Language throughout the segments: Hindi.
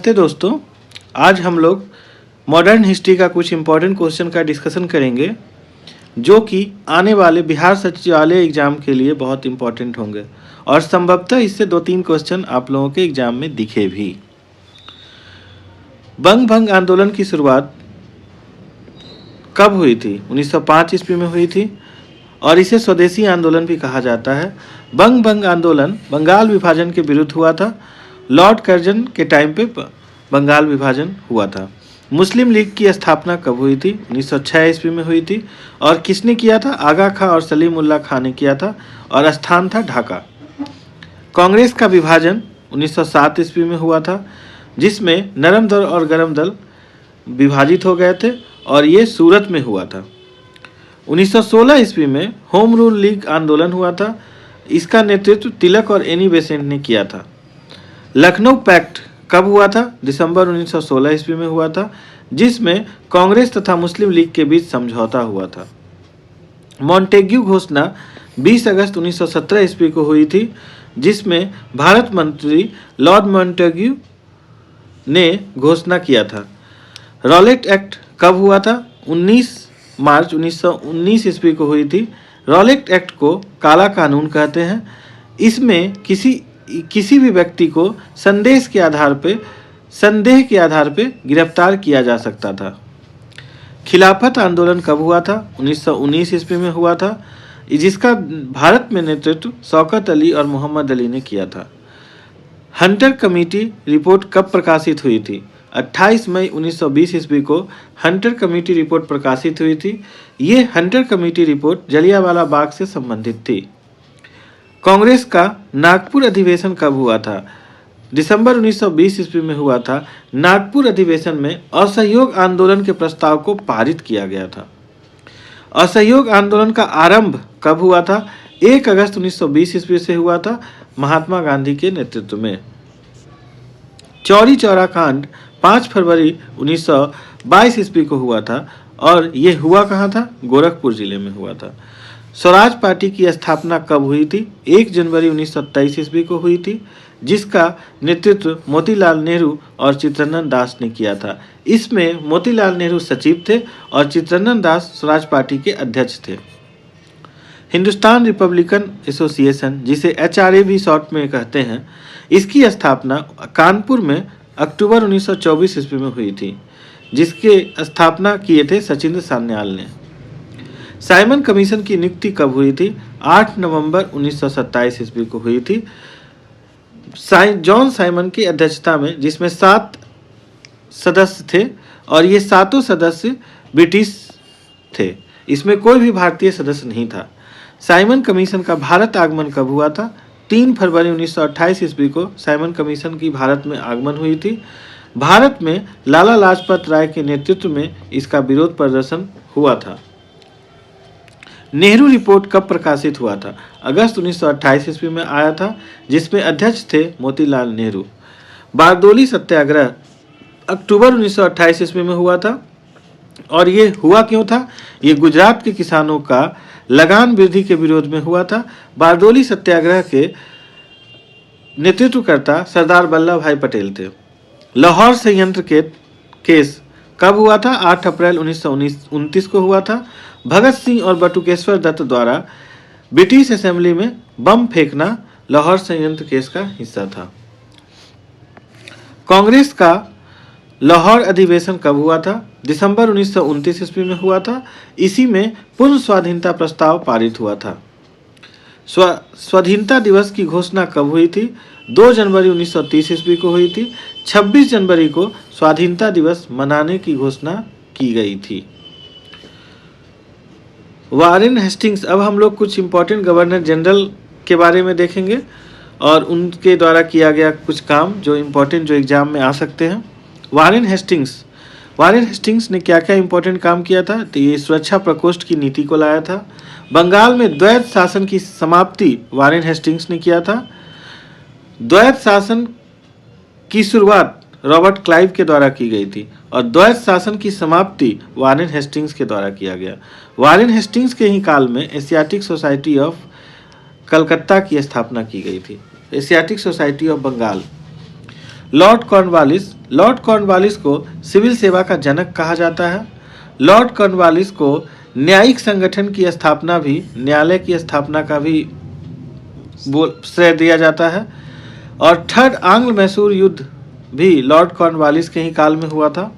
नमस्ते दोस्तों। आज हम लोग मॉडर्न हिस्ट्री का कुछ इम्पोर्टेंट क्वेश्चन का डिस्कशन करेंगे जो कि आने वाले बिहार सचिवालय एग्ज़ाम के लिए बहुत इम्पोर्टेंट होंगे और संभवतः इससे 2-3 क्वेश्चन आप लोगों के एग्ज़ाम में दिखे भी। बंग भंग आंदोलन की शुरुआत कब हुई थी? 1905 ईस्वी में हुई थी और इसे स्वदेशी आंदोलन भी कहा जाता है। बंग भंग आंदोलन बंगाल विभाजन के विरुद्ध हुआ था। लॉर्ड कर्जन के टाइम पे बंगाल विभाजन हुआ था। मुस्लिम लीग की स्थापना कब हुई थी? 1906 ईस्वी में हुई थी। और किसने किया था? आगा खां और सलीमुल्लाह खां ने किया था और स्थान था ढाका। कांग्रेस का विभाजन 1907 ईस्वी में हुआ था जिसमें नरम दल और गरम दल विभाजित हो गए थे और ये सूरत में हुआ था। 1916 ईस्वी में होम रूल लीग आंदोलन हुआ था। इसका नेतृत्व तिलक और एनी बेसेंट ने किया था। लखनऊ पैक्ट कब हुआ था? दिसंबर 1916 ईस्वी में हुआ था जिसमें कांग्रेस तथा मुस्लिम लीग के बीच समझौता हुआ था। मॉन्टेग्यू घोषणा 20 अगस्त 1917 ईस्वी को हुई थी जिसमें भारत मंत्री लॉर्ड मॉन्टेग्यू ने घोषणा किया था। रॉलेट एक्ट कब हुआ था? 19 मार्च 1919 ईस्वी को हुई थी। रॉलेट एक्ट को काला कानून कहते हैं। इसमें किसी भी व्यक्ति को संदेह के आधार पे गिरफ्तार किया जा सकता था। खिलाफत आंदोलन कब हुआ था? 1919 ईस्वी में हुआ था जिसका भारत में नेतृत्व शौकत अली और मोहम्मद अली ने किया था। हंटर कमेटी रिपोर्ट कब प्रकाशित हुई थी? 28 मई 1920 ईस्वी को हंटर कमेटी रिपोर्ट प्रकाशित हुई थी। ये Hunter committee report Jallianwala Bagh से संबंधित थी। कांग्रेस का नागपुर अधिवेशन कब हुआ था? दिसंबर 1920 ईस्वी में हुआ था। नागपुर अधिवेशन में असहयोग आंदोलन के प्रस्ताव को पारित किया गया था। असहयोग आंदोलन का आरंभ कब हुआ था? 1 अगस्त 1920 ईस्वी से हुआ था महात्मा गांधी के नेतृत्व में। चौरी चौरा कांड 5 फरवरी 1922 ईस्वी को हुआ था और ये हुआ कहाँ था? गोरखपुर जिले में हुआ था। स्वराज पार्टी की स्थापना कब हुई थी? 1 जनवरी 1927 ईस्वी को हुई थी जिसका नेतृत्व मोतीलाल नेहरू और चित्तरंजन दास ने किया था। इसमें मोतीलाल नेहरू सचिव थे और चित्तरंजन दास स्वराज पार्टी के अध्यक्ष थे। हिंदुस्तान रिपब्लिकन एसोसिएशन जिसे HRA भी शॉर्ट में कहते हैं, इसकी स्थापना कानपुर में अक्टूबर 1924 ईस्वी में हुई थी जिसके स्थापना किए थे सचिंद्र सान्याल ने। साइमन कमीशन की नियुक्ति कब हुई थी? 8 नवंबर 1927 ईस्वी को हुई थी जॉन साइमन की अध्यक्षता में, जिसमें 7 सदस्य थे और ये 7 सदस्य ब्रिटिश थे। इसमें कोई भी भारतीय सदस्य नहीं था। साइमन कमीशन का भारत आगमन कब हुआ था? 3 फरवरी 1928 ईस्वी को साइमन कमीशन की भारत में आगमन हुई थी। भारत में लाला लाजपत राय के नेतृत्व में इसका विरोध प्रदर्शन हुआ था। नेहरू रिपोर्ट कब प्रकाशित हुआ था? अगस्त 1928 ईस्वी में आया था जिसमें अध्यक्ष थे मोतीलाल नेहरू। बारदोली सत्याग्रह अक्टूबर 1928 ईस्वी में हुआ था और ये हुआ क्यों था? ये गुजरात के किसानों का लगान वृद्धि के विरोध में हुआ था। बारदोली सत्याग्रह के नेतृत्वकर्ता सरदार वल्लभ भाई पटेल थे। लाहौर संयंत्र के केस कब हुआ था? 8 अप्रैल 1929 को हुआ था। भगत सिंह और बटुकेश्वर दत्त द्वारा ब्रिटिश असेंबली में बम फेंकना लाहौर संयंत्र केस का हिस्सा था। कांग्रेस का लाहौर अधिवेशन कब हुआ था? दिसंबर 1929 ईस्वी में हुआ था। इसी में पूर्ण स्वाधीनता प्रस्ताव पारित हुआ था। स्वाधीनता दिवस की घोषणा कब हुई थी? 2 जनवरी 1930 ईस्वी को हुई थी। 26 जनवरी को स्वाधीनता दिवस मनाने की घोषणा की गई थी। वारेन हेस्टिंग्स, अब हम लोग कुछ इंपॉर्टेंट गवर्नर जनरल के बारे में देखेंगे और उनके द्वारा किया गया कुछ काम जो इम्पोर्टेंट जो एग्जाम में आ सकते हैं। वारेन हेस्टिंग्स ने क्या क्या इंपॉर्टेंट काम किया था? तो ये सुरक्षा प्रकोष्ठ की नीति को लाया था। बंगाल में द्वैत शासन की समाप्ति वारेन हेस्टिंग्स ने किया था। द्वैत शासन की शुरुआत रॉबर्ट क्लाइव के द्वारा की गई थी और द्वैत शासन की समाप्ति वारेन हेस्टिंग्स के द्वारा किया गया। वारेन हेस्टिंग्स के ही काल में एशियाटिक सोसाइटी ऑफ कलकत्ता की स्थापना की गई थी। Asiatic Society of Bengal Lord Cornwallis को सिविल सेवा का जनक कहा जाता है। लॉर्ड कॉर्नवालिस को न्यायिक संगठन की स्थापना भी, न्यायालय की स्थापना का भी श्रेय दिया जाता है। और थर्ड आंग्ल मैसूर युद्ध भी लॉर्ड कॉर्नवालिस के ही काल में हुआ था।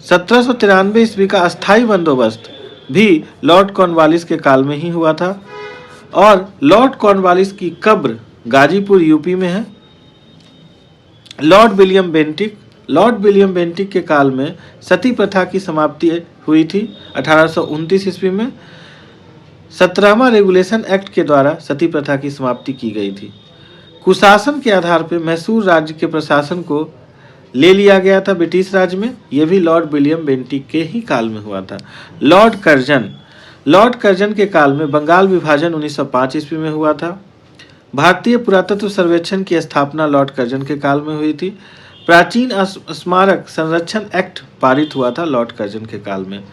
1793 ईस्वी का अस्थाई बंदोबस्त भी लॉर्ड कॉर्नवालिस के काल में ही हुआ था। और लॉर्ड कॉर्नवालिस की कब्र गाजीपुर यूपी में है। लॉर्ड विलियम बेंटिक के काल में सती प्रथा की समाप्ति हुई थी 1829 ईस्वी में। 17वां रेगुलेशन एक्ट के द्वारा सती प्रथा की समाप्ति की गई थी। कुशासन के आधार पर मैसूर राज्य के प्रशासन को ले लिया गया था ब्रिटिश राज्य में। यह भी लॉर्ड विलियम बेंटिक के ही काल में हुआ था। लॉर्ड कर्जन के काल में बंगाल विभाजन 1905 ईस्वी में हुआ था। भारतीय पुरातत्व सर्वेक्षण की स्थापना लॉर्ड कर्जन के काल में हुई थी। प्राचीन स्मारक संरक्षण एक्ट पारित हुआ था लॉर्ड कर्जन के काल में।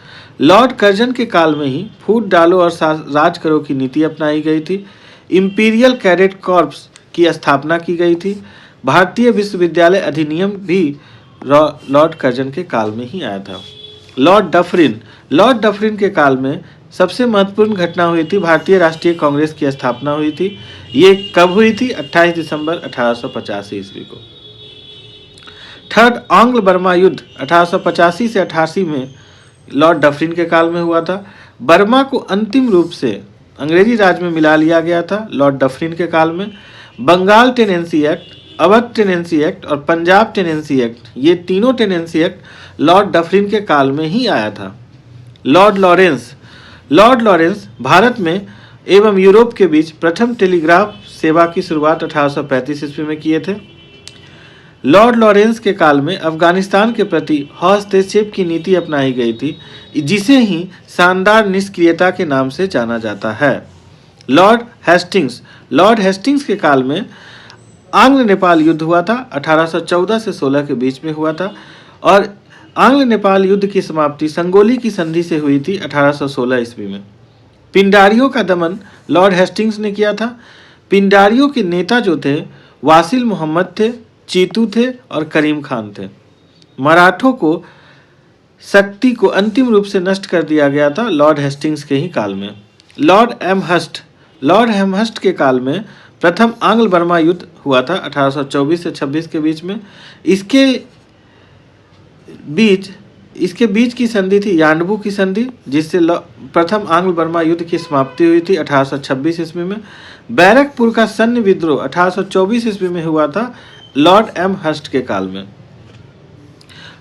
लॉर्ड कर्जन के काल में ही फूट डालो और राज करो की नीति अपनाई गई थी। इंपीरियल कैडेट कॉर्प्स की स्थापना की गई थी। भारतीय विश्वविद्यालय अधिनियम भी लॉर्ड कर्जन के काल में ही आया था। लॉर्ड डफरिन के काल में सबसे महत्वपूर्ण घटना हुई थी, भारतीय राष्ट्रीय कांग्रेस की स्थापना हुई थी। ये कब हुई थी? 28 दिसंबर 1885 ईस्वी को। थर्ड आंग्ल बर्मा युद्ध 1885 से 88 में लॉर्ड डफरिन के काल में हुआ था। बर्मा को अंतिम रूप से अंग्रेजी राज में मिला लिया गया था लॉर्ड डफरिन के काल में। Bengal tenancy act, Awadh tenancy act और पंजाब टेनेंसी एक्ट, ये तीनों टेनेंसी एक्ट लॉर्ड डफरिन के काल में ही आया था। लॉर्ड लॉरेंस भारत में एवं यूरोप के बीच प्रथम टेलीग्राफ सेवा की शुरुआत 1835 ईस्वी में किए थे। लॉर्ड लॉरेंस के काल में अफगानिस्तान के प्रति हस्तक्षेप की नीति अपनाई गई थी, जिसे ही शानदार निष्क्रियता के नाम से जाना जाता है। लॉर्ड हेस्टिंग्स के काल में आंग्ल नेपाल युद्ध हुआ था, 1814 से 16 के बीच में हुआ था। और आंग्ल नेपाल युद्ध की समाप्ति संगोली की संधि से हुई थी 1816 ईस्वी में। पिंडारियों का दमन लॉर्ड हेस्टिंग्स ने किया था। पिंडारियों के नेता जो थे वासिल मोहम्मद थे, चीतू थे और करीम खान थे। मराठों को शक्ति को अंतिम रूप से नष्ट कर दिया गया था लॉर्ड हेस्टिंग्स के ही काल में। लॉर्ड एमहर्स्ट के काल में प्रथम आंग्ल बर्मा युद्ध हुआ था 1824 से 26 के बीच में। इसके बीच की संधि थी यांडबू की संधि, जिससे प्रथम आंग्ल बर्मा युद्ध की समाप्ति हुई थी 1826 ईस्वी में। बैरकपुर का सैन्य विद्रोह 1824 ईस्वी में हुआ था लॉर्ड एमहर्स्ट के काल में।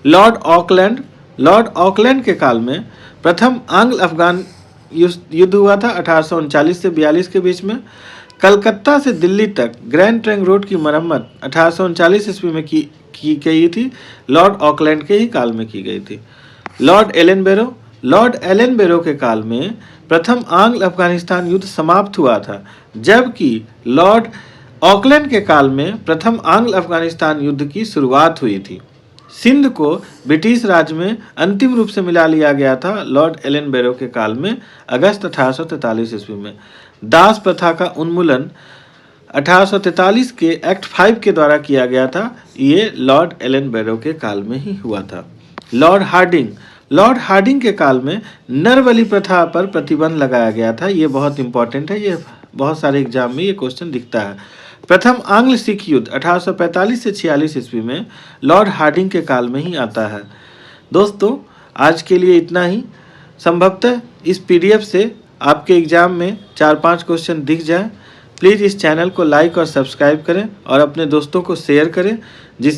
लॉर्ड ऑकलैंड के काल में प्रथम आंग्ल अफगान युद्ध हुआ था 1839 से 42 के बीच में। कलकत्ता से दिल्ली तक ग्रैंड ट्रंक रोड की मरम्मत 1839 ईस्वी में की गई थी, लॉर्ड ऑकलैंड के ही काल में की गई थी। लॉर्ड एलन बेरो के काल में प्रथम आंग्ल अफगानिस्तान युद्ध समाप्त हुआ था, जबकि लॉर्ड ऑकलैंड के काल में प्रथम आंग्ल अफगानिस्तान युद्ध की शुरुआत हुई थी। सिंध को ब्रिटिश राज में अंतिम रूप से मिला लिया गया था लॉर्ड एलन बेरो के काल में अगस्त 1843 ईस्वी में। दास प्रथा का उन्मूलन 1843 के एक्ट 5 के द्वारा किया गया था, ये लॉर्ड एलन बेरो के काल में ही हुआ था। लॉर्ड हार्डिंग के काल में नरबली प्रथा पर प्रतिबंध लगाया गया था। ये बहुत इंपॉर्टेंट है, ये बहुत सारे एग्जाम में ये क्वेश्चन दिखता है। प्रथम आंग्ल सिख युद्ध 1845 से 46 ईस्वी में लॉर्ड हार्डिंग के काल में ही आता है। दोस्तों, आज के लिए इतना ही। संभवतः इस पीडीएफ से आपके एग्जाम में 4-5 क्वेश्चन दिख जाए। प्लीज़ इस चैनल को लाइक और सब्सक्राइब करें और अपने दोस्तों को शेयर करें, जिस